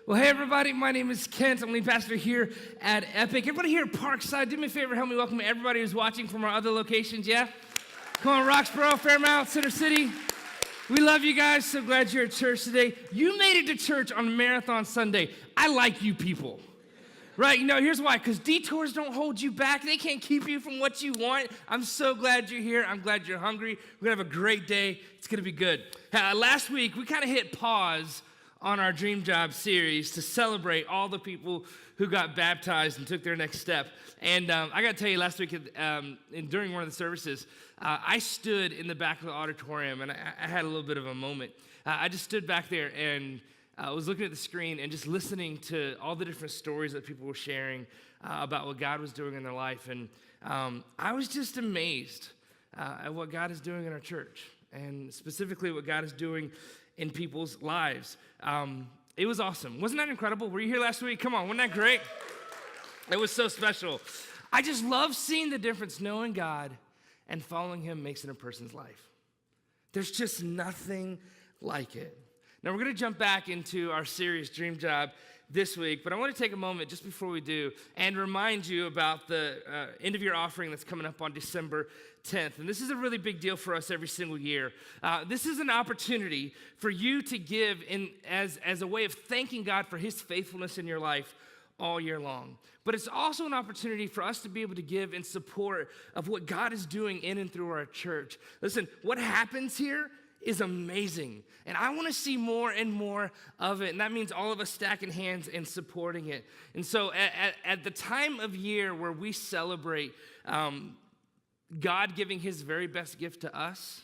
Well, hey everybody, my name is Kent. I'm lead pastor here at Epic. Everybody here at Parkside, do me a favor, help me welcome everybody who's watching from our other locations, yeah? Come on, Roxborough, Fairmount, Center City. We love you guys, so glad you're at church today. You made it to church on Marathon Sunday. I like you people, right? You know, here's why, because detours don't hold you back. They can't keep you from what you want. I'm so glad you're here. I'm glad you're hungry. We're going to have a great day. It's going to be good. Last week, we kind of hit pause on our Dream Job series to celebrate all the people who got baptized and took their next step. And I got to tell you, last week during one of the services, I stood in the back of the auditorium, and I had a little bit of a moment. I just stood back there and was looking at the screen and just listening to all the different stories that people were sharing about what God was doing in their life. And I was just amazed at what God is doing in our church, and specifically what God is doing in people's lives. It was awesome. Wasn't that incredible? Were you here last week? Come on, wasn't that great? It was so special. I just love seeing the difference knowing God and following Him makes in a person's life. There's just nothing like it. Now, we're going to jump back into our series, Dream Job, this week, but I want to take a moment just before we do and remind you about the end of year offering that's coming up on December 10th. And this is a really big deal for us every single year. This is an opportunity for you to give as a way of thanking God for His faithfulness in your life all year long. But it's also an opportunity for us to be able to give in support of what God is doing in and through our church. Listen, what happens here is amazing. And I want to see more and more of it. And that means all of us stacking hands and supporting it. And so at the time of year where we celebrate God giving His very best gift to us,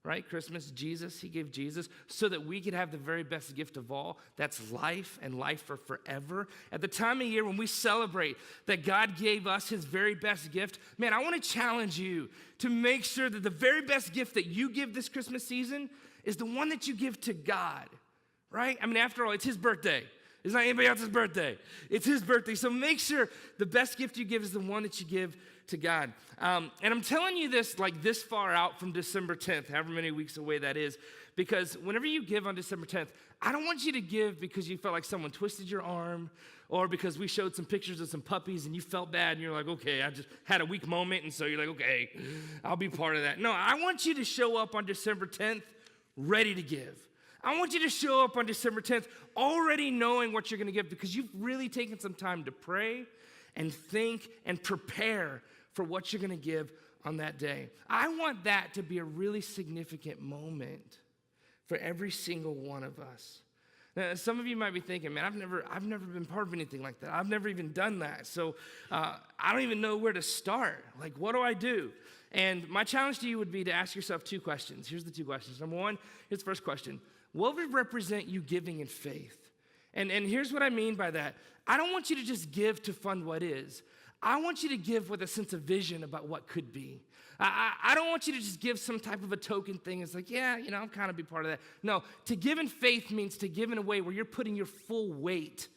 right? Christmas, Jesus, He gave Jesus so that we could have the very best gift of all. That's life and life for forever. At the time of year when we celebrate that God gave us His very best gift, man, I want to challenge you to make sure that the very best gift that you give this Christmas season is the one that you give to God, right? I mean, after all, it's His birthday. It's not anybody else's birthday. It's His birthday. So make sure the best gift you give is the one that you give to God. And I'm telling you this like this far out from December 10th, however many weeks away that is, because whenever you give on December 10th, I don't want you to give because you felt like someone twisted your arm or because we showed some pictures of some puppies and you felt bad and you're like, okay, I just had a weak moment, and so you're like, okay, I'll be part of that. No, I want you to show up on December 10th ready to give. I want you to show up on December 10th already knowing what you're going to give because you've really taken some time to pray and think and prepare for what you're going to give on that day. I want that to be a really significant moment for every single one of us. Now, some of you might be thinking, man, I've never been part of anything like that. I've never even done that. So I don't even know where to start. Like, what do I do? And my challenge to you would be to ask yourself two questions. Here's the two questions. Number one, here's the first question. What would represent you giving in faith? And here's what I mean by that. I don't want you to just give to fund what is. I want you to give with a sense of vision about what could be. I don't want you to just give some type of a token thing. It's like, yeah, you know, I'm kind of be part of that. No, to give in faith means to give in a way where you're putting your full weight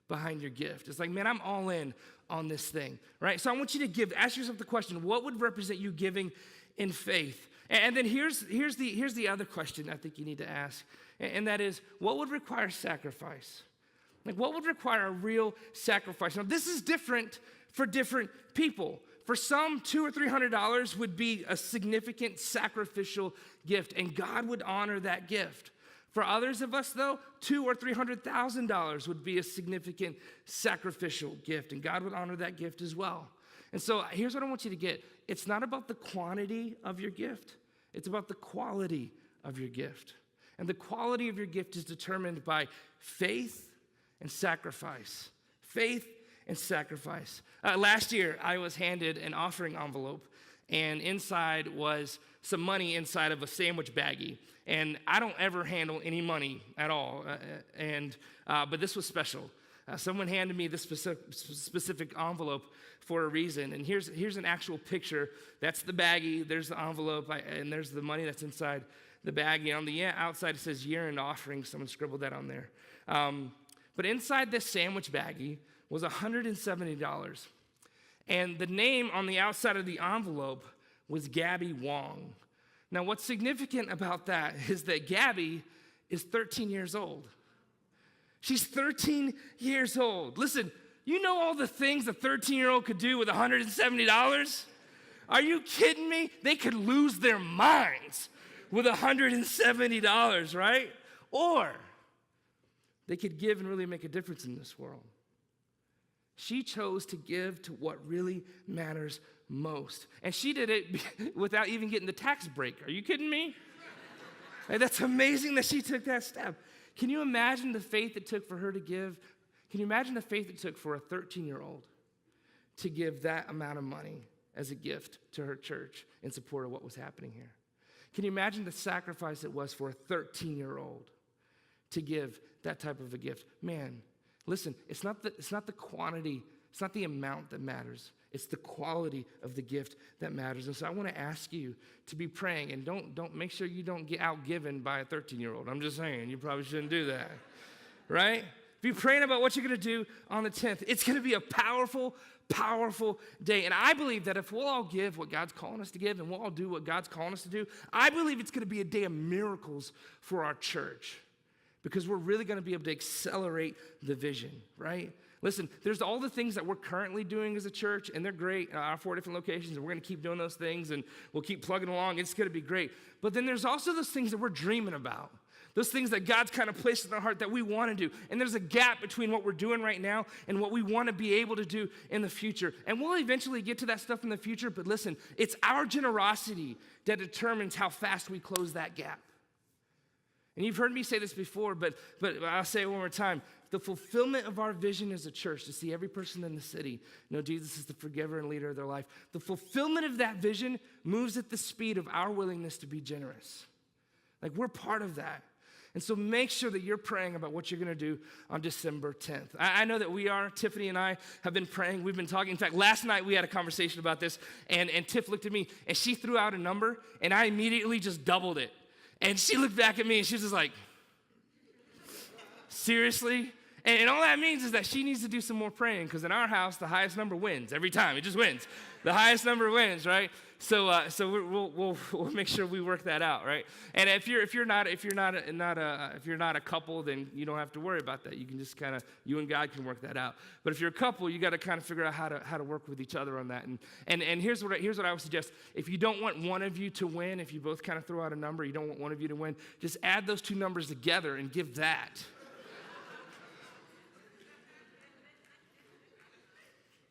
behind your gift. It's like, man, I'm all in on this thing, right? So I want you to give. Ask yourself the question, what would represent you giving in faith? And then here's the other question I think you need to ask, and that is, what would require sacrifice? Like, what would require a real sacrifice? Now, this is different for different people. For some, $200 or $300 would be a significant sacrificial gift, and God would honor that gift. For others of us, though, $200,000 or $300,000 would be a significant sacrificial gift, and God would honor that gift as well. And so here's what I want you to get. It's not about the quantity of your gift. It's about the quality of your gift. And the quality of your gift is determined by faith and sacrifice. Faith and sacrifice. Last year, I was handed an offering envelope, and inside was some money inside of a sandwich baggie. And I don't ever handle any money at all, but this was special. Someone handed me this specific envelope for a reason, and here's an actual picture. That's the baggie, there's the envelope, and there's the money that's inside the baggie. On the outside, it says year-end offering. Someone scribbled that on there. But inside this sandwich baggie was $170. And the name on the outside of the envelope was Gabby Wong. Now, what's significant about that is that Gabby is 13 years old. She's 13 years old. Listen, you know all the things a 13-year-old could do with $170? Are you kidding me? They could lose their minds with $170, right? Or they could give and really make a difference in this world. She chose to give to what really matters most. And she did it without even getting the tax break. Are you kidding me? Like, that's amazing that she took that step. Can you imagine the faith it took for her to give? Can you imagine the faith it took for a 13-year-old to give that amount of money as a gift to her church in support of what was happening here? Can you imagine the sacrifice it was for a 13-year-old to give that type of a gift? Man, listen, it's not the quantity, it's not the amount that matters. It's the quality of the gift that matters. And so I want to ask you to be praying, and don't make sure you don't get outgiven by a 13-year-old. I'm just saying, you probably shouldn't do that, right? Be praying about what you're going to do on the 10th. It's going to be a powerful, powerful day. And I believe that if we'll all give what God's calling us to give and we'll all do what God's calling us to do, I believe it's going to be a day of miracles for our church because we're really going to be able to accelerate the vision, right? Listen, there's all the things that we're currently doing as a church, and they're great, our 4 different locations, and we're going to keep doing those things, and we'll keep plugging along. It's going to be great. But then there's also those things that we're dreaming about, those things that God's kind of placed in our heart that we want to do. And there's a gap between what we're doing right now and what we want to be able to do in the future. And we'll eventually get to that stuff in the future, but listen, it's our generosity that determines how fast we close that gap. And you've heard me say this before, but I'll say it one more time. The fulfillment of our vision as a church, to see every person in the city know Jesus is the forgiver and leader of their life, the fulfillment of that vision moves at the speed of our willingness to be generous. Like, we're part of that. And so make sure that you're praying about what you're going to do on December 10th. I know that we are. Tiffany and I have been praying. We've been talking. In fact, last night we had a conversation about this, and Tiff looked at me, and she threw out a number, and I immediately just doubled it. And she looked back at me, and she was just like, seriously? And all that means is that she needs to do some more praying, because in our house, the highest number wins every time. It just wins. The highest number wins, right? So we'll make sure we work that out, right? And if you're not a couple, then you don't have to worry about that. You can just kind of, you and God can work that out. But if you're a couple, you got to kind of figure out how to work with each other on that. And here's what I would suggest: if you don't want one of you to win, if you both kind of throw out a number, you don't want one of you to win, just add those two numbers together and give that.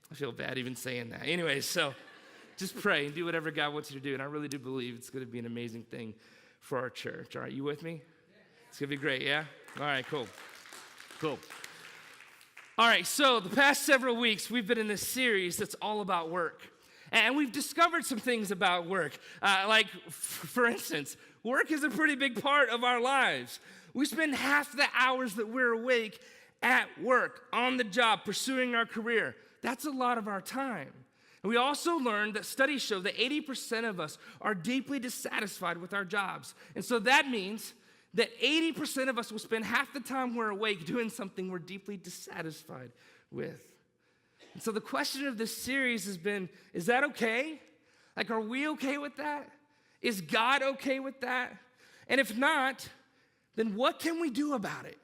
I feel bad even saying that. Anyway, so just pray and do whatever God wants you to do. And I really do believe it's going to be an amazing thing for our church. All right, you with me? It's going to be great, yeah? All right, cool. All right, so the past several weeks, we've been in this series that's all about work. And we've discovered some things about work. Like, for instance, work is a pretty big part of our lives. We spend half the hours that we're awake at work, on the job, pursuing our career. That's a lot of our time. And we also learned that studies show that 80% of us are deeply dissatisfied with our jobs. And so that means that 80% of us will spend half the time we're awake doing something we're deeply dissatisfied with. And so the question of this series has been, is that okay? Like, are we okay with that? Is God okay with that? And if not, then what can we do about it?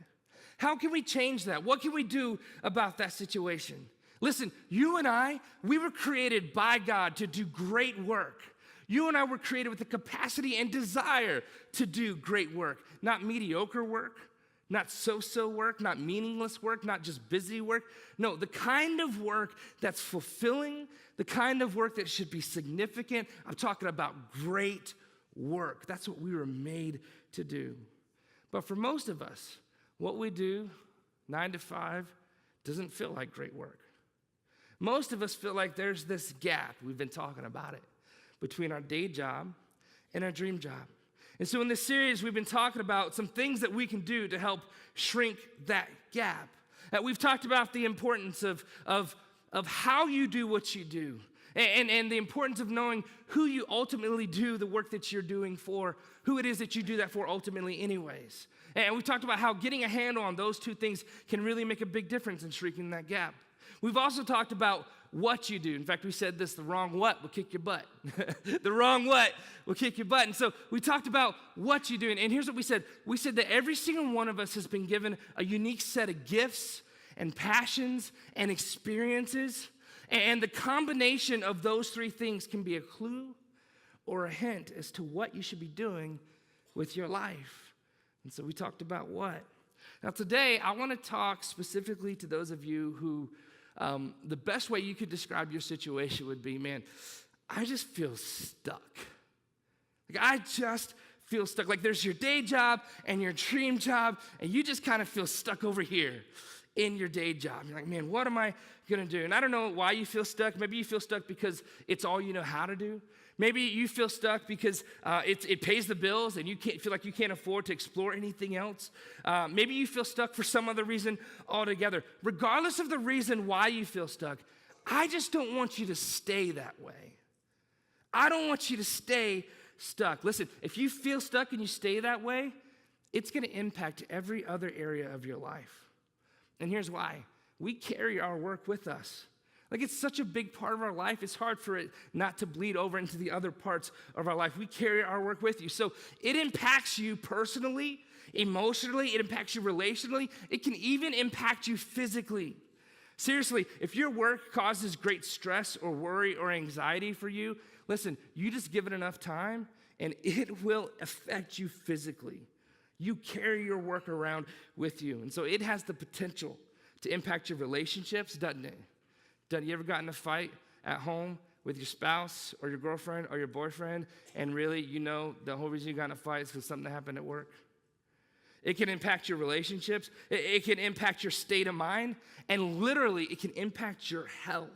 How can we change that? What can we do about that situation? Listen, you and I, we were created by God to do great work. You and I were created with the capacity and desire to do great work, not mediocre work, not so-so work, not meaningless work, not just busy work. No, the kind of work that's fulfilling, the kind of work that should be significant. I'm talking about great work. That's what we were made to do. But for most of us, what we do, 9 to 5, doesn't feel like great work. Most of us feel like there's this gap, we've been talking about it, between our day job and our dream job. And so in this series, we've been talking about some things that we can do to help shrink that gap. We've talked about the importance of how you do what you do, and the importance of knowing who you ultimately do the work that you're doing for, who it is that you do that for ultimately anyways. And we've talked about how getting a handle on those two things can really make a big difference in shrinking that gap. We've also talked about what you do. In fact, we said this, the wrong what will kick your butt. The wrong what will kick your butt. And so we talked about what you do. And here's what we said. We said that every single one of us has been given a unique set of gifts and passions and experiences. And the combination of those three things can be a clue or a hint as to what you should be doing with your life. And so we talked about what. Now today, I want to talk specifically to those of you who the best way you could describe your situation would be, man, I just feel stuck. Like, I just feel stuck. Like, there's your day job and your dream job, and you just kind of feel stuck over here in your day job. You're like, man, what am I going to do? And I don't know why you feel stuck. Maybe you feel stuck because it's all you know how to do. Maybe you feel stuck because it pays the bills and you feel like you can't afford to explore anything else. Maybe you feel stuck for some other reason altogether. Regardless of the reason why you feel stuck, I just don't want you to stay that way. I don't want you to stay stuck. Listen, if you feel stuck and you stay that way, it's going to impact every other area of your life. And here's why. We carry our work with us. Like, it's such a big part of our life, it's hard for it not to bleed over into the other parts of our life. We carry our work with you. So it impacts you personally, emotionally, it impacts you relationally, it can even impact you physically. Seriously, if your work causes great stress or worry or anxiety for you, listen, you just give it enough time and it will affect you physically. You carry your work around with you. And so it has the potential to impact your relationships, doesn't it? You ever gotten in a fight at home with your spouse or your girlfriend or your boyfriend, and really, you know, the whole reason you got in a fight is because something happened at work? It can impact your relationships. It can impact your state of mind, and literally, it can impact your health.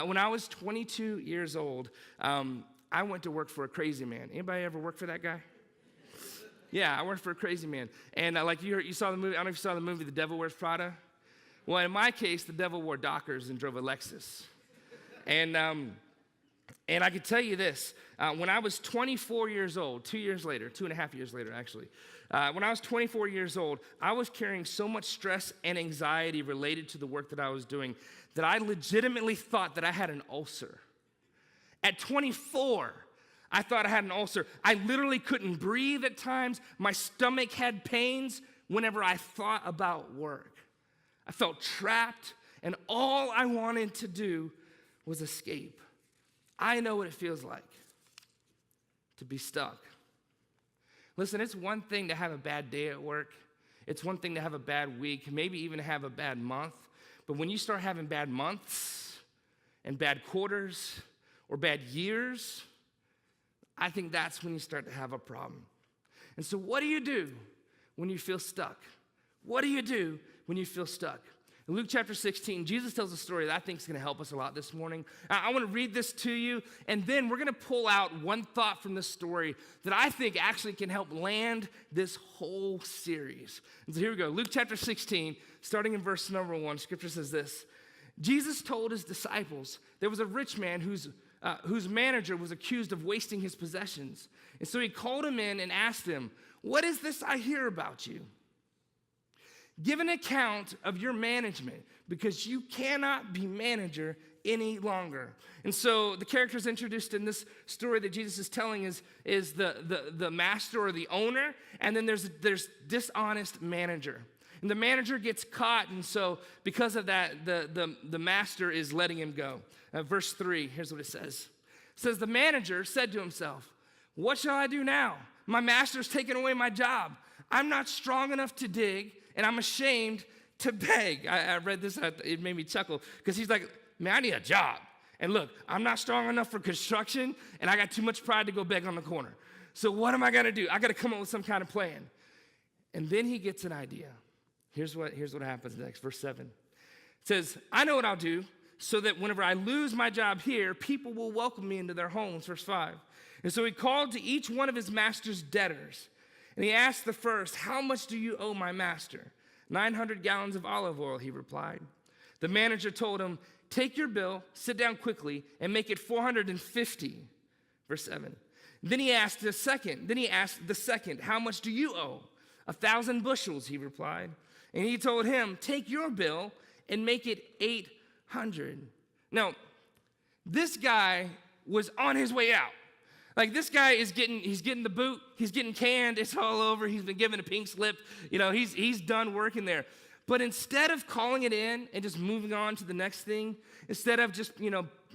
When I was 22 years old, I went to work for a crazy man. Anybody ever work for that guy? Yeah, I worked for a crazy man. And like you saw the movie, I don't know if you saw the movie The Devil Wears Prada. Well, in my case, the devil wore Dockers and drove a Lexus. And I could tell you this, when I was 24 years old, 2.5 years later, actually, when I was 24 years old, I was carrying so much stress and anxiety related to the work that I was doing that I legitimately thought that I had an ulcer. At 24, I thought I had an ulcer. I literally couldn't breathe at times. My stomach had pains whenever I thought about work. I felt trapped, and all I wanted to do was escape. I know what it feels like to be stuck. Listen, it's one thing to have a bad day at work. It's one thing to have a bad week, maybe even have a bad month. But when you start having bad months and bad quarters or bad years, I think that's when you start to have a problem. And so what do you do when you feel stuck? What do you do when you feel stuck? In Luke chapter 16, Jesus tells a story that I think is going to help us a lot this morning. I want to read this to you, and then we're going to pull out one thought from this story that I think actually can help land this whole series. And so here we go. Luke chapter 16, starting in verse number 1, Scripture says this. Jesus told his disciples there was a rich man whose manager was accused of wasting his possessions. And so he called him in and asked him, "What is this I hear about you? Give an account of your management, because you cannot be manager any longer." And so the characters introduced in this story that Jesus is telling is the master or the owner, and then there's dishonest manager. And the manager gets caught, and so because of that, the master is letting him go. Verse 3, here's what it says. It says, the manager said to himself, "What shall I do now? My master's taken away my job. I'm not strong enough to dig, and I'm ashamed to beg." I read this, it made me chuckle, because he's like, man, I need a job. And look, I'm not strong enough for construction, and I got too much pride to go beg on the corner. So what am I going to do? I got to come up with some kind of plan. And then he gets an idea. Here's what happens next, verse 7. It says, "I know what I'll do, so that whenever I lose my job here, people will welcome me into their homes." Verse 5. And so he called to each one of his master's debtors, and he asked the first, "How much do you owe my master?" 900 gallons of olive oil, he replied. The manager told him, "Take your bill, sit down quickly, and make it 450. Verse 7. Then he asked the second, "How much do you owe?" 1,000 bushels, he replied. And he told him, "Take your bill and make it 800. Now, this guy was on his way out. Like, this guy he's getting the boot, he's getting canned, it's all over, he's been given a pink slip, he's done working there. But instead of calling it in and just moving on to the next thing, instead of just,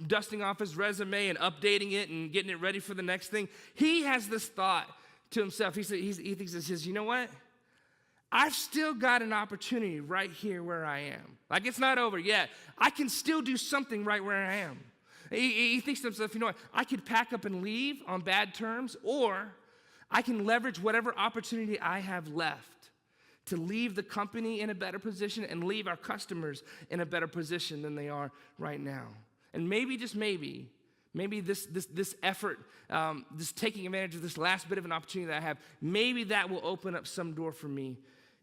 dusting off his resume and updating it and getting it ready for the next thing, he has this thought to himself. He says, you know what? I've still got an opportunity right here where I am. Like, it's not over yet. I can still do something right where I am. He thinks to himself, you know what? I could pack up and leave on bad terms, or I can leverage whatever opportunity I have left to leave the company in a better position and leave our customers in a better position than they are right now. And maybe, just maybe this effort, this taking advantage of this last bit of an opportunity that I have, maybe that will open up some door for me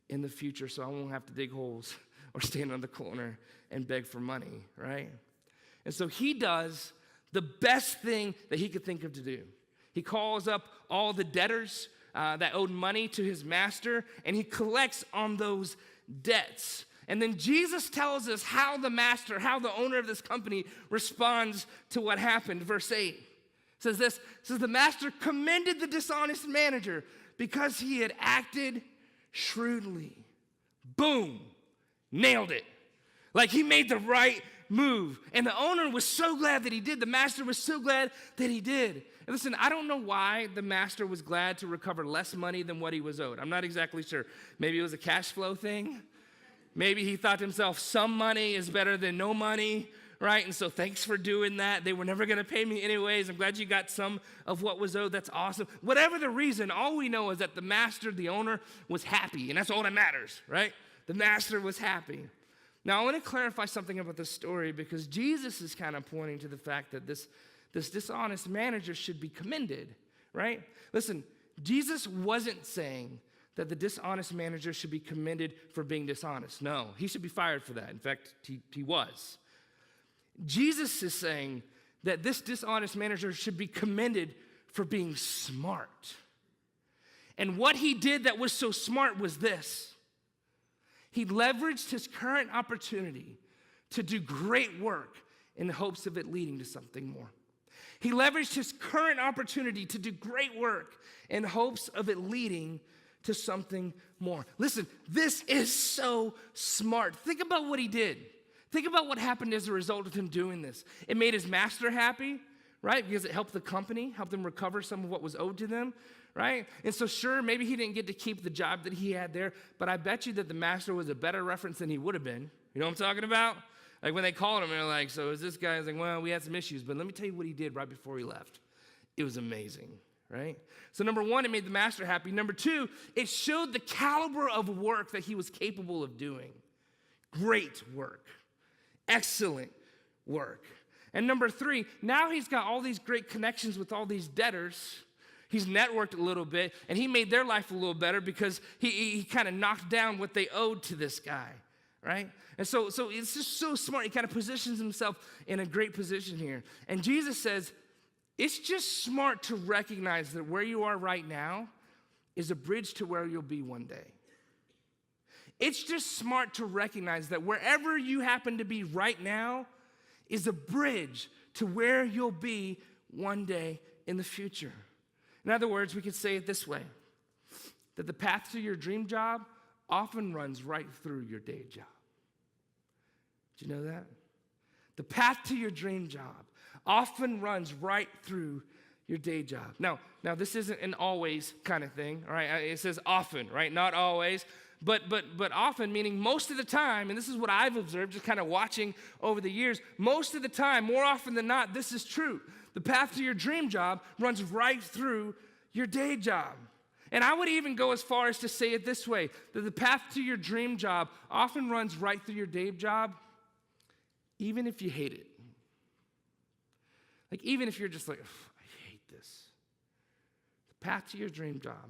in the future so I won't have to dig holes or stand on the corner and beg for money, right? And so he does the best thing that he could think of to do. He calls up all the debtors that owed money to his master, and he collects on those debts. And then Jesus tells us how the owner of this company responds to what happened. Verse 8 says this, the master commended the dishonest manager because he had acted shrewdly. Boom, nailed it. Like, he made the right move. And the owner was so glad that he did. The master was so glad that he did. And listen, I don't know why the master was glad to recover less money than what he was owed. I'm not exactly sure. Maybe it was a cash flow thing. Maybe he thought to himself, some money is better than no money, right? And so thanks for doing that. They were never going to pay me anyways. I'm glad you got some of what was owed. That's awesome. Whatever the reason, all we know is that the master, the owner, was happy. And that's all that matters, right? The master was happy. Now, I want to clarify something about this story because Jesus is kind of pointing to the fact that this dishonest manager should be commended, right? Listen, Jesus wasn't saying that the dishonest manager should be commended for being dishonest. No, he should be fired for that. In fact, he was. Jesus is saying that this dishonest manager should be commended for being smart. And what he did that was so smart was this. He leveraged his current opportunity to do great work in the hopes of it leading to something more. He leveraged his current opportunity to do great work in hopes of it leading to something more. Listen, this is so smart. Think about what he did. Think about what happened as a result of him doing this. It made his master happy, right? Because it helped the company, helped them recover some of what was owed to them, right? And so sure, maybe he didn't get to keep the job that he had there, but I bet you that the master was a better reference than he would have been. You know what I'm talking about? Like when they called him, they're like, so is this guy? I was like, well, we had some issues, but let me tell you what he did right before he left. It was amazing, right? So number one, it made the master happy. Number two, it showed the caliber of work that he was capable of doing. Great work. Excellent work. And number three, now he's got all these great connections with all these debtors. He's networked a little bit, and he made their life a little better because he kind of knocked down what they owed to this guy, right? And so it's just so smart. He kind of positions himself in a great position here. And Jesus says, it's just smart to recognize that where you are right now is a bridge to where you'll be one day. It's just smart to recognize that wherever you happen to be right now is a bridge to where you'll be one day in the future. In other words, we could say it this way, that the path to your dream job often runs right through your day job. Did you know that? The path to your dream job often runs right through your day job. Now this isn't an always kind of thing, all right? It says often, right? Not always, but often, meaning most of the time, and this is what I've observed, just kind of watching over the years, most of the time, more often than not, this is true. The path to your dream job runs right through your day job. And I would even go as far as to say it this way, that the path to your dream job often runs right through your day job, even if you hate it. Like, even if you're just like, I hate this. The path to your dream job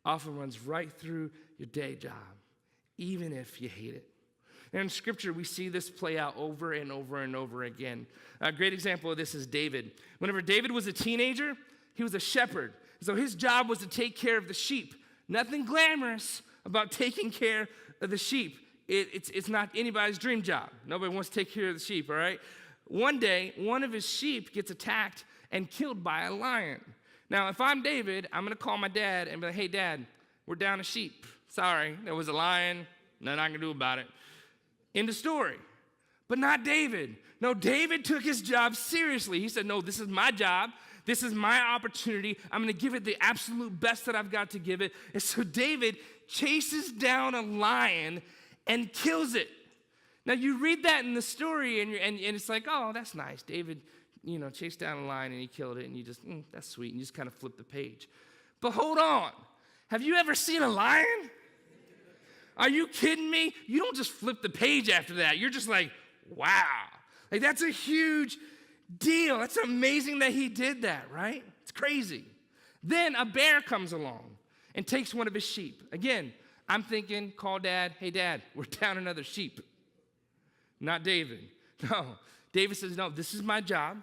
often runs right through your day job, even if you hate it. And in Scripture, we see this play out over and over and over again. A great example of this is David. Whenever David was a teenager, he was a shepherd. So his job was to take care of the sheep. Nothing glamorous about taking care of the sheep. it's not anybody's dream job. Nobody wants to take care of the sheep, all right? One day, one of his sheep gets attacked and killed by a lion. Now, if I'm David, I'm going to call my dad and be like, hey, Dad, we're down a sheep. Sorry, there was a lion. Nothing I can do about it. End of story. But not David. No, David took his job seriously. He said, no, this is my job. This is my opportunity. I'm going to give it the absolute best that I've got to give it. And so David chases down a lion and kills it. Now, you read that in the story, and it's like, oh, that's nice. David, chased down a lion, and he killed it, and you just, that's sweet, and you just kind of flip the page. But hold on. Have you ever seen a lion? Are you kidding me? You don't just flip the page after that. You're just like, wow. Like, that's a huge deal. That's amazing that he did that, right? It's crazy. Then a bear comes along and takes one of his sheep. Again, I'm thinking, call Dad. Hey, Dad, we're down another sheep. Not David. No. David says, no, this is my job.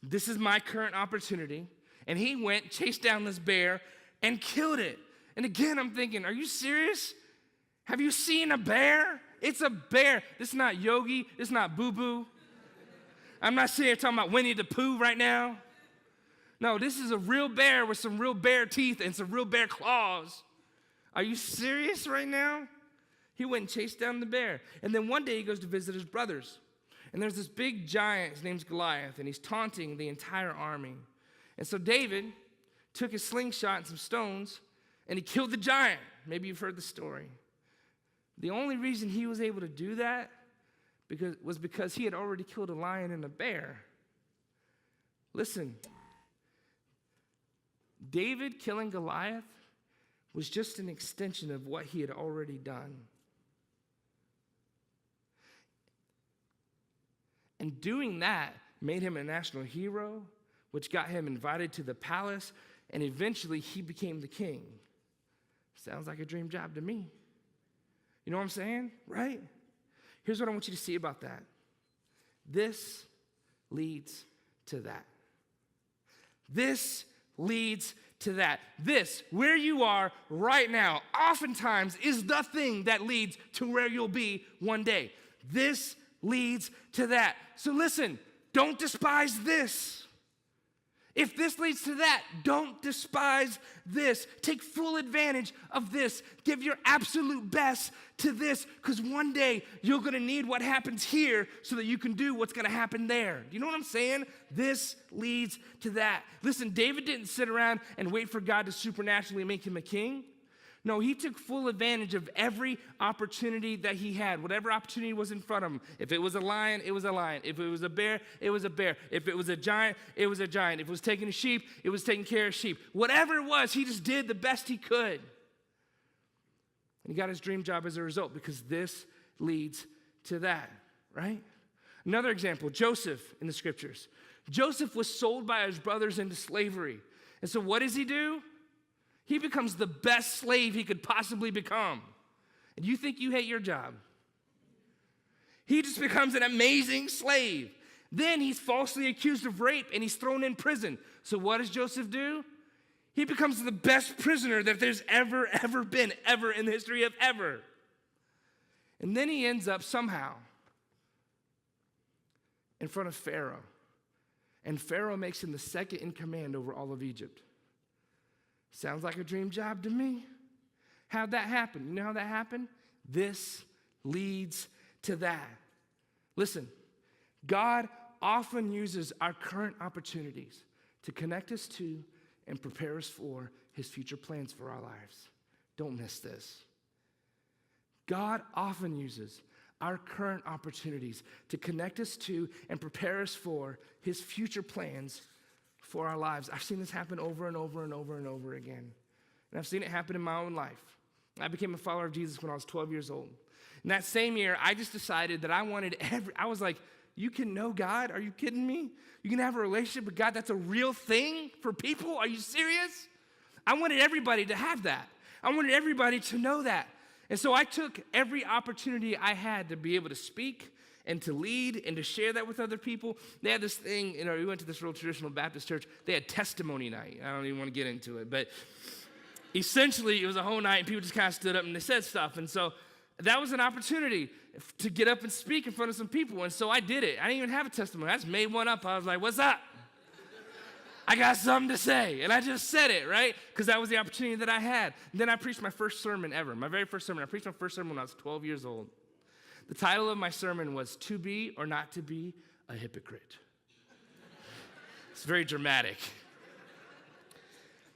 This is my current opportunity. And he went, chased down this bear, and killed it. And again, I'm thinking, are you serious? Have you seen a bear? It's a bear. This is not Yogi. This is not Boo Boo. I'm not sitting here talking about Winnie the Pooh right now. No, this is a real bear with some real bear teeth and some real bear claws. Are you serious right now? He went and chased down the bear. And then one day he goes to visit his brothers. And there's this big giant, his name's Goliath, and he's taunting the entire army. And so David took his slingshot and some stones, and he killed the giant. Maybe you've heard the story. The only reason he was able to do that was because he had already killed a lion and a bear. Listen, David killing Goliath was just an extension of what he had already done. And doing that made him a national hero, which got him invited to the palace, and eventually he became the king. Sounds like a dream job to me. You know what I'm saying? Right? Here's what I want you to see about that. This leads to that. This leads to that. This, where you are right now, oftentimes is the thing that leads to where you'll be one day. This leads to that. So listen, don't despise this. If this leads to that, don't despise this. Take full advantage of this. Give your absolute best to this, because one day you're going to need what happens here so that you can do what's going to happen there. You know what I'm saying? This leads to that. Listen, David didn't sit around and wait for God to supernaturally make him a king. No, he took full advantage of every opportunity that he had, whatever opportunity was in front of him. If it was a lion, it was a lion. If it was a bear, it was a bear. If it was a giant, it was a giant. If it was taking a sheep, it was taking care of sheep. Whatever it was, he just did the best he could. And he got his dream job as a result, because this leads to that, right? Another example, Joseph in the scriptures. Joseph was sold by his brothers into slavery. And so what does he do? He becomes the best slave he could possibly become. And you think you hate your job? He just becomes an amazing slave. Then he's falsely accused of rape and he's thrown in prison. So what does Joseph do? He becomes the best prisoner that there's ever been, ever in the history of ever. And then he ends up somehow in front of Pharaoh. And Pharaoh makes him the second in command over all of Egypt. Sounds like a dream job to me. How'd that happen? You know how that happened? This leads to that. Listen, God often uses our current opportunities to connect us to and prepare us for his future plans for our lives. Don't miss this. God often uses our current opportunities to connect us to and prepare us for his future plans for our lives. I've seen this happen over and over and over and over again. And I've seen it happen in my own life. I became a follower of Jesus when I was 12 years old. And that same year, I just decided that I was like, you can know God? Are you kidding me? You can have a relationship with God? That's a real thing for people? Are you serious? I wanted everybody to have that. I wanted everybody to know that. And so I took every opportunity I had to be able to speak and to lead and to share that with other people. They had this thing, we went to this real traditional Baptist church. They had testimony night. I don't even want to get into it, but essentially it was a whole night and people just kind of stood up and they said stuff. And so that was an opportunity to get up and speak in front of some people. And so I did it. I didn't even have a testimony. I just made one up. I was like, what's up? I got something to say. And I just said it, right? Because that was the opportunity that I had. And then I preached my first sermon ever. My very first sermon. I preached my first sermon when I was 12 years old. The title of my sermon was To Be or Not to Be a Hypocrite. It's very dramatic.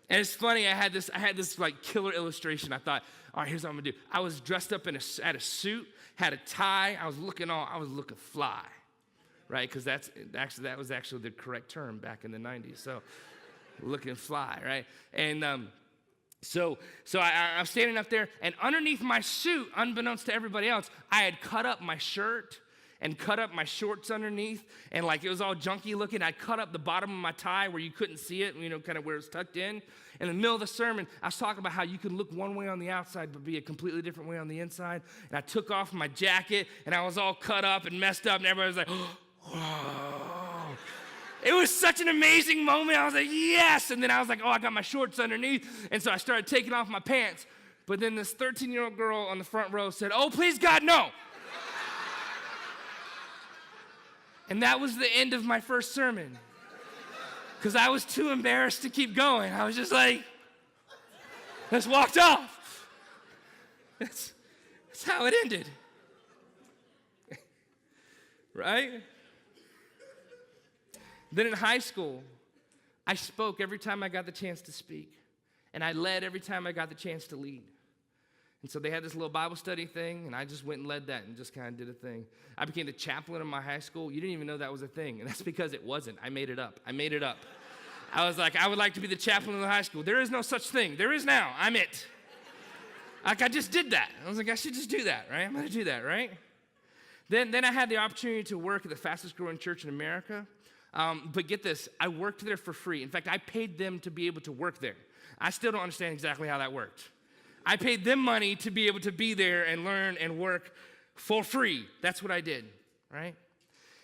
And it's funny, I had this like killer illustration. I thought, all right, here's what I'm gonna do. I was dressed up had a suit, had a tie. I was looking fly, right? Because that was actually the correct term back in the 90s. So, looking fly, right? And so I'm standing up there, and underneath my suit, unbeknownst to everybody else, I had cut up my shirt and cut up my shorts underneath, and like it was all junky looking. I cut up the bottom of my tie where you couldn't see it, kind of where it's tucked in. In the middle of the sermon, I was talking about how you can look one way on the outside but be a completely different way on the inside. And I took off my jacket, and I was all cut up and messed up, and everybody was like, whoa. It was such an amazing moment. I was like, yes. And then I was like, oh, I got my shorts underneath. And so I started taking off my pants. But then this 13-year-old girl on the front row said, oh, please, God, no. And that was the end of my first sermon. Because I was too embarrassed to keep going. I was just like, just walked off. That's how it ended. Right? Then in high school, I spoke every time I got the chance to speak. And I led every time I got the chance to lead. And so they had this little Bible study thing, and I just went and led that and just kind of did a thing. I became the chaplain of my high school. You didn't even know that was a thing, and that's because it wasn't. I made it up. I was like, I would like to be the chaplain of the high school. There is no such thing. There is now. I'm it. Like, I just did that. I was like, I should just do that, right? I'm going to do that, right? Then I had the opportunity to work at the fastest growing church in America. But get this, I worked there for free. In fact, I paid them to be able to work there. I still don't understand exactly how that worked. I paid them money to be able to be there and learn and work for free. That's what I did, right?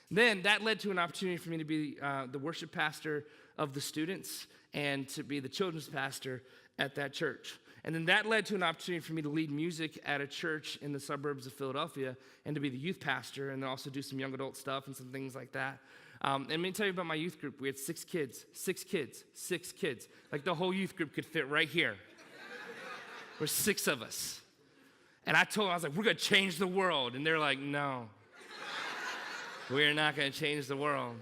Then that led to an opportunity for me to be the worship pastor of the students and to be the children's pastor at that church. And then that led to an opportunity for me to lead music at a church in the suburbs of Philadelphia and to be the youth pastor and then also do some young adult stuff and some things like that. And let me tell you about my youth group. We had 6 kids. Like the whole youth group could fit right here. We're 6 of us. And I told them, I was like, we're going to change the world. And they're like, no, we're not going to change the world.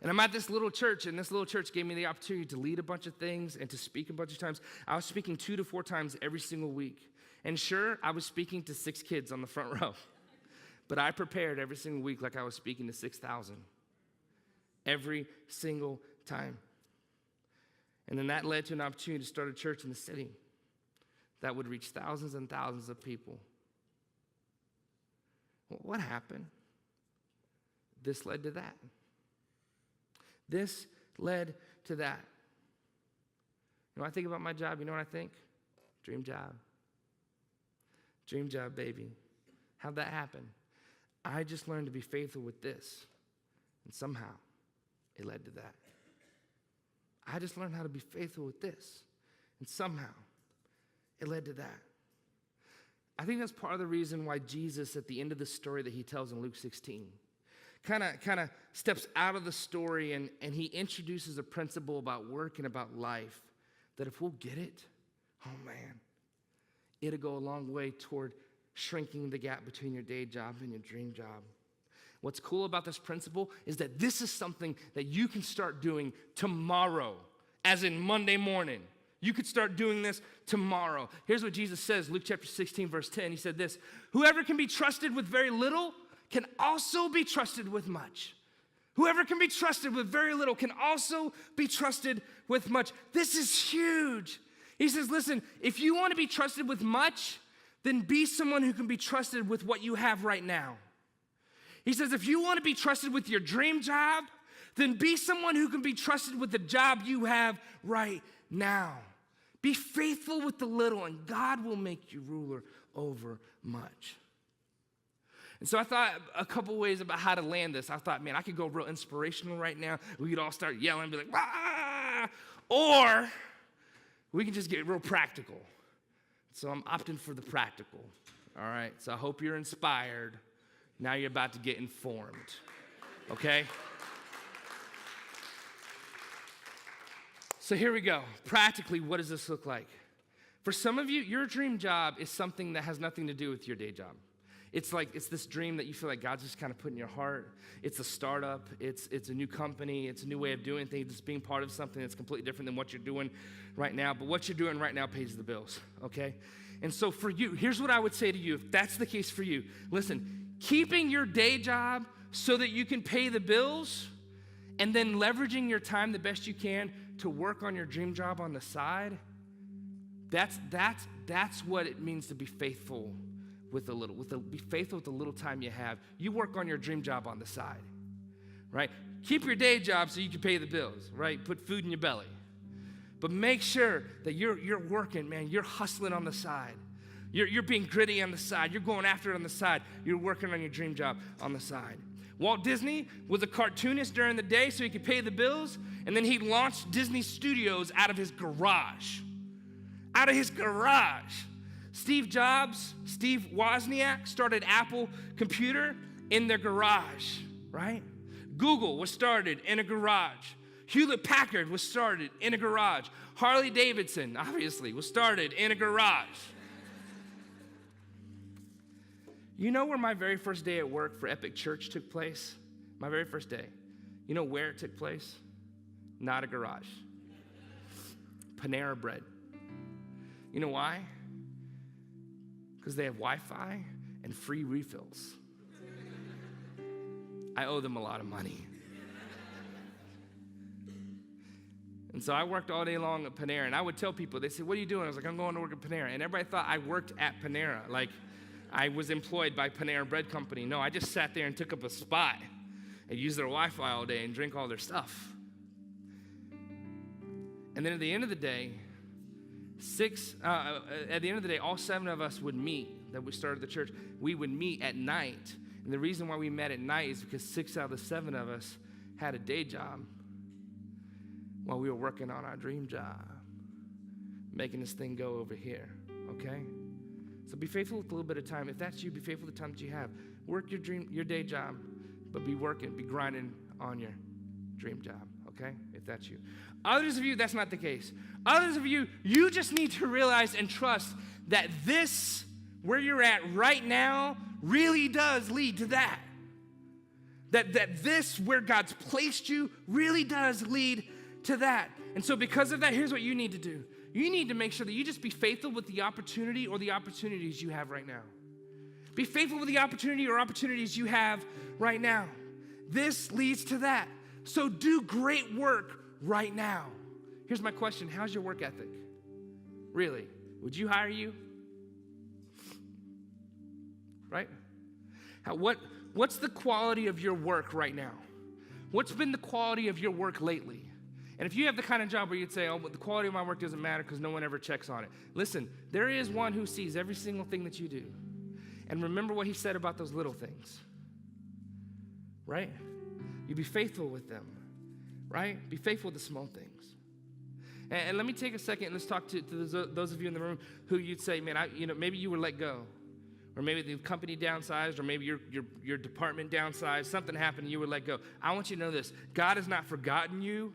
And I'm at this little church, and this little church gave me the opportunity to lead a bunch of things and to speak a bunch of times. I was speaking 2 to 4 times every single week. And sure, I was speaking to 6 kids on the front row. But I prepared every single week like I was speaking to 6,000. Every single time. And then that led to an opportunity to start a church in the city that would reach thousands and thousands of people. Well, what happened? This led to that. This led to that. You know, I think about my job, you know what I think? Dream job. Dream job, baby. How'd that happen? I just learned to be faithful with this, and somehow it led to that. I just learned how to be faithful with this, and somehow it led to that. I think that's part of the reason why Jesus, at the end of the story that he tells in Luke 16, kind of steps out of the story and he introduces a principle about work and about life that if we'll get it, oh man, it'll go a long way toward shrinking the gap between your day job and your dream job. What's cool about this principle is that this is something that you can start doing tomorrow, as in Monday morning. You could start doing this tomorrow. Here's what Jesus says, Luke chapter 16, verse 10. He said this, whoever can be trusted with very little can also be trusted with much. Whoever can be trusted with very little can also be trusted with much. This is huge. He says, listen, if you want to be trusted with much, then be someone who can be trusted with what you have right now. He says, if you want to be trusted with your dream job, then be someone who can be trusted with the job you have right now. Be faithful with the little, and God will make you ruler over much. And so I thought a couple ways about how to land this. I thought, man, I could go real inspirational right now. We could all start yelling and be like, ah! Or we can just get real practical. So I'm opting for the practical, all right? So I hope you're inspired. Now you're about to get informed, okay? So here we go. Practically, what does this look like? For some of you, your dream job is something that has nothing to do with your day job. It's this dream that you feel like God's just kind of put in your heart. It's a startup. It's a new company. It's a new way of doing things. It's being part of something that's completely different than what you're doing right now. But what you're doing right now pays the bills, okay? And so for you, here's what I would say to you. If that's the case for you, listen, keeping your day job so that you can pay the bills and then leveraging your time the best you can to work on your dream job on the side, that's what it means to be faithful be faithful with the little time you have. You work on your dream job on the side, right? Keep your day job so you can pay the bills, right? Put food in your belly. But make sure that you're working, man. You're hustling on the side. You're being gritty on the side. You're going after it on the side. You're working on your dream job on the side. Walt Disney was a cartoonist during the day so he could pay the bills, and then he launched Disney Studios out of his garage. Out of his garage. Steve Jobs, Steve Wozniak started Apple Computer in their garage, right? Google was started in a garage. Hewlett-Packard was started in a garage. Harley Davidson, obviously, was started in a garage. You know where my very first day at work for Epic Church took place? My very first day. You know where it took place? Not a garage. Panera Bread. You know why? Because they have Wi-Fi and free refills. I owe them a lot of money. And so I worked all day long at Panera, and I would tell people, they said, what are you doing? I was like, I'm going to work at Panera. And everybody thought I worked at Panera, like I was employed by Panera Bread Company. No, I just sat there and took up a spot and used their Wi-Fi all day and drank all their stuff. And then at the end of the day, all 7 of us would meet, that we started the church. We would meet at night. And the reason why we met at night is because 6 out of the 7 of us had a day job while we were working on our dream job, making this thing go over here, okay? So be faithful with a little bit of time. If that's you, be faithful with the time that you have. Work your day job, but be grinding on your dream job, okay? If that's you. Others of you, that's not the case. Others of you, you just need to realize and trust that this, where you're at right now, really does lead to that. That this, where God's placed you, really does lead to that. And so because of that, here's what you need to do. You need to make sure that you just be faithful with the opportunity or the opportunities you have right now. Be faithful with the opportunity or opportunities you have right now. This leads to that. So do great work right now. Here's my question. How's your work ethic? Really? Would you hire you? Right? What's the quality of your work right now? What's been the quality of your work lately? And if you have the kind of job where you'd say, oh, but the quality of my work doesn't matter because no one ever checks on it. Listen, there is one who sees every single thing that you do. And remember what he said about those little things. Right? You be faithful with them. Right? Be faithful with the small things. And let me take a second and let's talk to those of you in the room who you'd say, man, maybe you were let go. Or maybe the company downsized, or maybe your department downsized. Something happened and you were let go. I want you to know this. God has not forgotten you.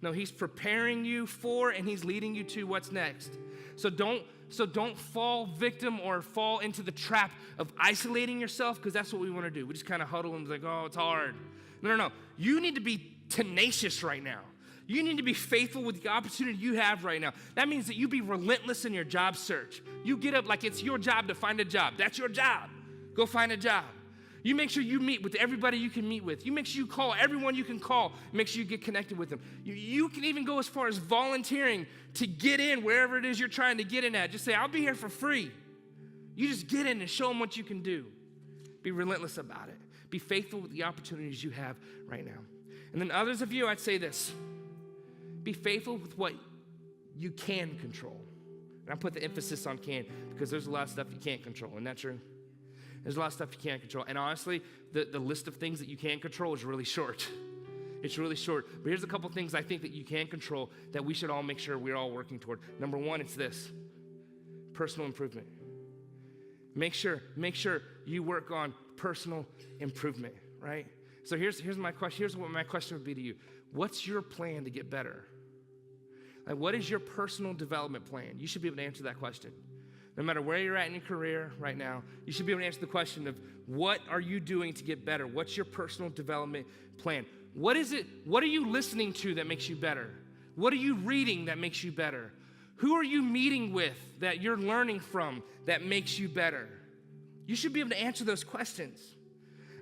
No, he's preparing you for and he's leading you to what's next. So don't fall victim or fall into the trap of isolating yourself, because that's what we want to do. We just kind of huddle and be like, oh, it's hard. No. You need to be tenacious right now. You need to be faithful with the opportunity you have right now. That means that you be relentless in your job search. You get up like it's your job to find a job. That's your job. Go find a job. You make sure you meet with everybody you can meet with. You make sure you call everyone you can call. Make sure you get connected with them. You can even go as far as volunteering to get in wherever it is you're trying to get in at. Just say, I'll be here for free. You just get in and show them what you can do. Be relentless about it. Be faithful with the opportunities you have right now. And then others of you, I'd say this. Be faithful with what you can control. And I put the emphasis on can because there's a lot of stuff you can't control. Isn't that true? There's a lot of stuff you can't control. And honestly, the list of things that you can't control is really short. It's really short. But here's a couple things I think that you can control that we should all make sure we're all working toward. Number one, it's this. personal improvement. Make sure you work on personal improvement, right? So here's my question. Here's what my question would be to you. What's your plan to get better? Like, what is your personal development plan? You should be able to answer that question. No matter where you're at in your career right now, you should be able to answer the question of what are you doing to get better? What's your personal development plan? What is it? What are you listening to that makes you better? What are you reading that makes you better? Who are you meeting with that you're learning from that makes you better? You should be able to answer those questions.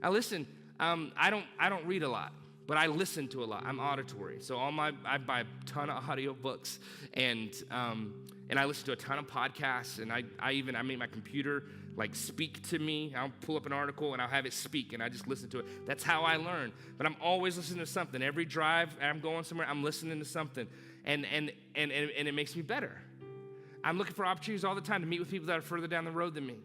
Now listen, I don't read a lot, but I listen to a lot. I'm auditory, so I buy a ton of audio books, and I listen to a ton of podcasts, and I make my computer like speak to me. I'll pull up an article and I'll have it speak, and I just listen to it. That's how I learn. But I'm always listening to something. Every drive I'm going somewhere, I'm listening to something, and it makes me better. I'm looking for opportunities all the time to meet with people that are further down the road than me.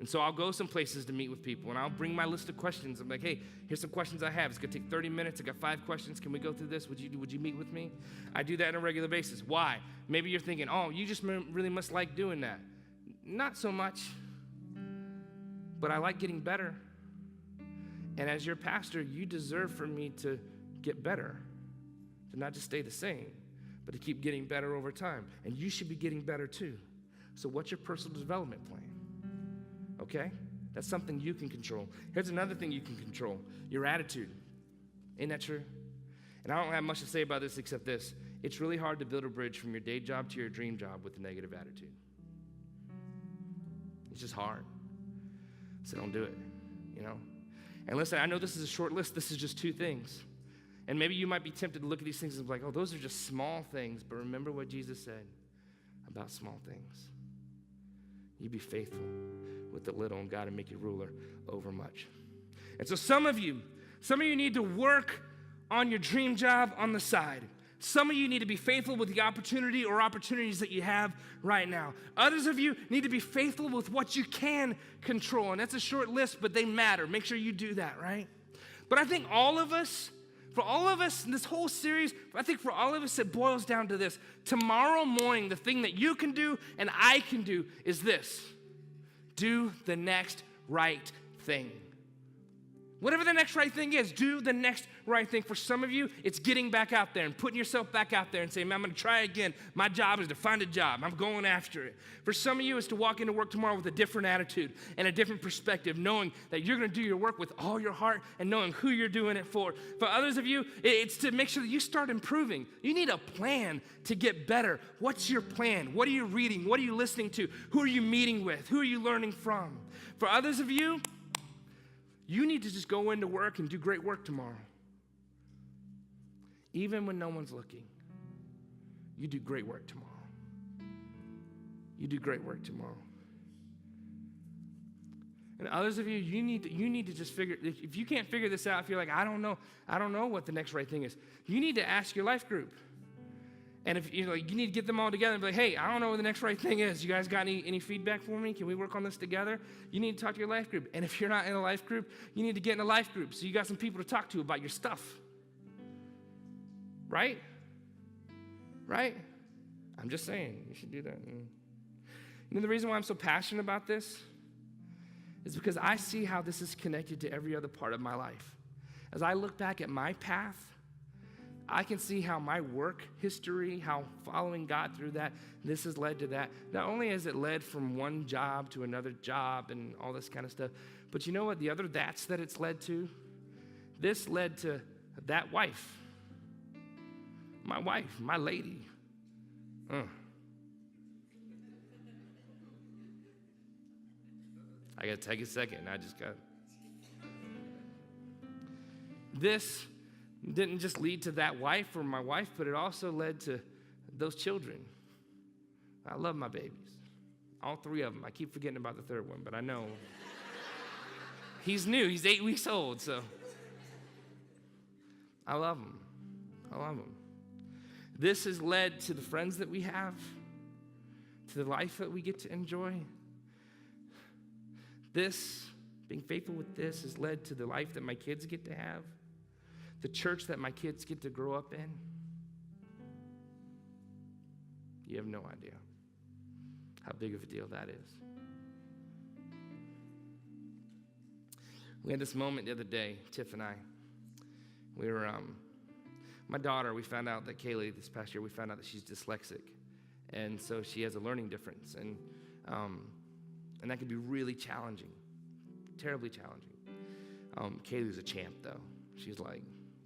And so I'll go some places to meet with people, and I'll bring my list of questions. I'm like, hey, here's some questions I have. It's going to take 30 minutes. I got 5 questions. Can we go through this? Would you meet with me? I do that on a regular basis. Why? Maybe you're thinking, oh, you just really must like doing that. Not so much, but I like getting better. And as your pastor, you deserve for me to get better, to not just stay the same, but to keep getting better over time. And you should be getting better too. So what's your personal development plan? Okay? That's something you can control. Here's another thing you can control, your attitude. Ain't that true? And I don't have much to say about this except this. It's really hard to build a bridge from your day job to your dream job with a negative attitude. It's just hard. So don't do it, you know? And listen, I know this is a short list. This is just 2 things. And maybe you might be tempted to look at these things and be like, oh, those are just small things. But remember what Jesus said about small things. You be faithful with the little, and God will make you ruler over much. And so some of you need to work on your dream job on the side. Some of you need to be faithful with the opportunity or opportunities that you have right now. Others of you need to be faithful with what you can control. And that's a short list, but they matter. Make sure you do that, right? But I think for all of us in this whole series, I think for all of us, it boils down to this. Tomorrow morning, the thing that you can do and I can do is this. Do the next right thing. Whatever the next right thing is, do the next right thing. For some of you, it's getting back out there and putting yourself back out there and saying, man, I'm going to try again. My job is to find a job. I'm going after it. For some of you, it's to walk into work tomorrow with a different attitude and a different perspective, knowing that you're going to do your work with all your heart and knowing who you're doing it for. For others of you, it's to make sure that you start improving. You need a plan to get better. What's your plan? What are you reading? What are you listening to? Who are you meeting with? Who are you learning from? For others of you, you need to just go into work and do great work tomorrow. Even when no one's looking, you do great work tomorrow. You do great work tomorrow. And others of you, you need to just figure, if you can't figure this out, if you're like, I don't know what the next right thing is, you need to ask your life group. And if you need to get them all together and be like, hey, I don't know what the next right thing is. You guys got any feedback for me? Can we work on this together? You need to talk to your life group. And if you're not in a life group, you need to get in a life group so you got some people to talk to about your stuff. Right? Right? I'm just saying, you should do that. The reason why I'm so passionate about this is because I see how this is connected to every other part of my life. As I look back at my path, I can see how my work history, how following God through that, this has led to that. Not only has it led from one job to another job and all this kind of stuff, but you know what? The other that's that it's led to? This led to that wife. My wife, my lady. I got to take a second. This didn't just lead to that wife or my wife, but it also led to those children. I love my babies. All 3 of them. I keep forgetting about the 3rd one, but I know. He's new. He's 8 weeks old, so. I love him. I love him. This has led to the friends that we have, to the life that we get to enjoy. This, being faithful with this, has led to the life that my kids get to have. The church that my kids get to grow up in. You have no idea. how big of a deal that is. We had this moment the other day, Tiff and I. We were, my daughter, we found out that Kaylee, this past year, we found out that she's dyslexic. And so she has a learning difference. And that can be really challenging, terribly challenging. Kaylee's a champ, though. She's like,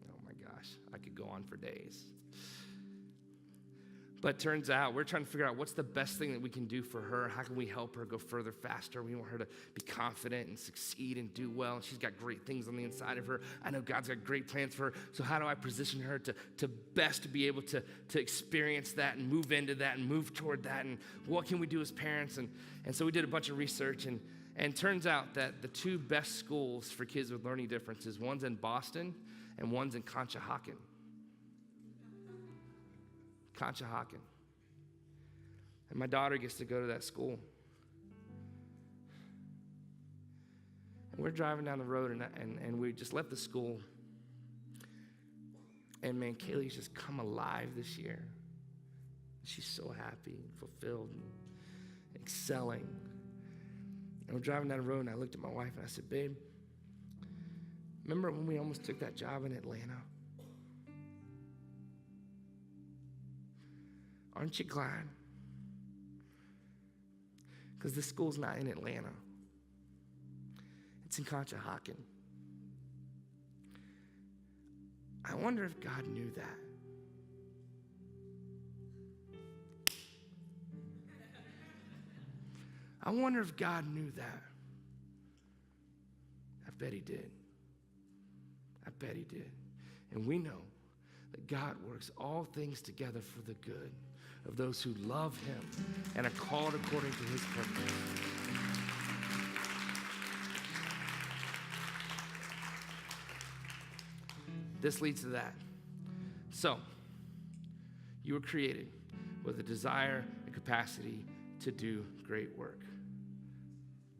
oh my gosh, I could go on for days. But turns out we're trying to figure out what's the best thing that we can do for her. How can we help her go further, faster? We want her to be confident and succeed and do well. She's got great things on the inside of her. I know God's got great plans for her. So how do I position her to best be able to experience that and move into that and move toward that? And what can we do as parents? And so we did a bunch of research. And turns out that the two best schools for kids with learning differences, one's in Boston and one's in Conshohocken. Conshohocken. And my daughter gets to go to that school. And we're driving down the road, and we just left the school. And man, Kaylee's just come alive this year. She's so happy and fulfilled and excelling. And we're driving down the road, and I looked at my wife, and I said, babe, remember when we almost took that job in Atlanta? Aren't you glad? Because this school's not in Atlanta. It's in Conshohocken. I wonder if God knew that. I wonder if God knew that. I bet he did. I bet he did. And we know that God works all things together for the good of those who love him and are called according to his purpose. This leads to that. So, you were created with a desire and capacity to do great work.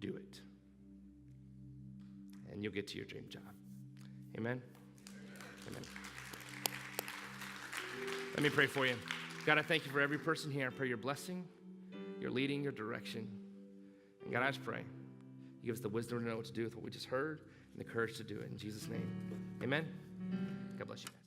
Do it. And you'll get to your dream job. Amen? Amen. Let me pray for you. God, I thank you for every person here. I pray your blessing, your leading, your direction. And God, I just pray you give us the wisdom to know what to do with what we just heard and the courage to do it. In Jesus' name, amen. God bless you.